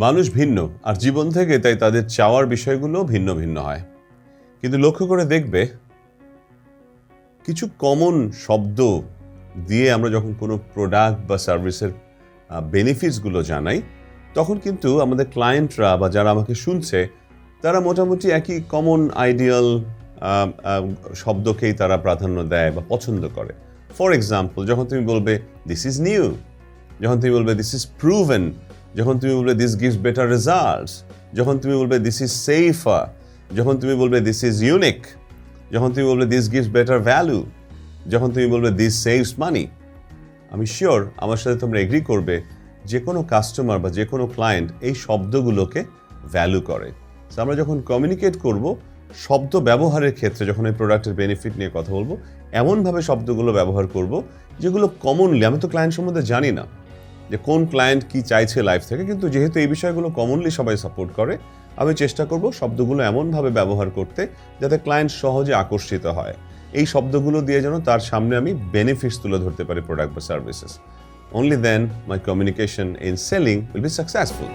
মানুষ ভিন্ন, আর জীবন থেকে তাই তাদের চাওয়ার বিষয়গুলো ভিন্ন ভিন্ন হয়। কিন্তু লক্ষ্য করে দেখবে, কিছু কমন শব্দ দিয়ে আমরা যখন কোনো প্রোডাক্ট বা সার্ভিসের বেনিফিটসগুলো জানাই, তখন কিন্তু আমাদের ক্লায়েন্টরা বা যারা আমাকে শুনছে, তারা মোটামুটি একই কমন আইডিয়াল শব্দকেই তারা প্রাধান্য দেয় বা পছন্দ করে। ফর এক্সাম্পল, যখন তুমি বলবে দিস ইজ নিউ, যখন তুমি বলবে দিস ইজ প্রুভেন, যখন তুমি বলবে দিস গিভস বেটার রেজাল্টস, যখন তুমি বলবে দিস ইজ সেফার, যখন তুমি বলবে দিস ইজ ইউনিক, যখন তুমি বলবে দিস গিভস বেটার ভ্যালু, যখন তুমি বলবে দিস সেভস মানি, আমি শিওর আমার সাথে তোমরা এগ্রি করবে যে কোনো কাস্টমার বা যে কোনো ক্লায়েন্ট এই শব্দগুলোকে ভ্যালু করে। তো আমরা যখন কমিউনিকেট করব, শব্দ ব্যবহারের ক্ষেত্রে যখন এই প্রোডাক্টের বেনিফিট নিয়ে কথা বলবো, এমনভাবে শব্দগুলো ব্যবহার করব যেগুলো কমনলি, আমি তো ক্লায়েন্ট সম্বন্ধে জানি না যে কোন ক্লায়েন্ট কি চাইছে লাইফ থেকে, কিন্তু যেহেতু এই বিষয়গুলো কমনলি সবাই সাপোর্ট করে, আমি চেষ্টা করব শব্দগুলো এমনভাবে ব্যবহার করতে যাতে ক্লায়েন্ট সহজে আকর্ষিত হয়। এই শব্দগুলো দিয়ে যেন তার সামনে আমি বেনিফিটস তুলে ধরতে পারি প্রোডাক্ট বা services. Only then my communication in selling will be successful.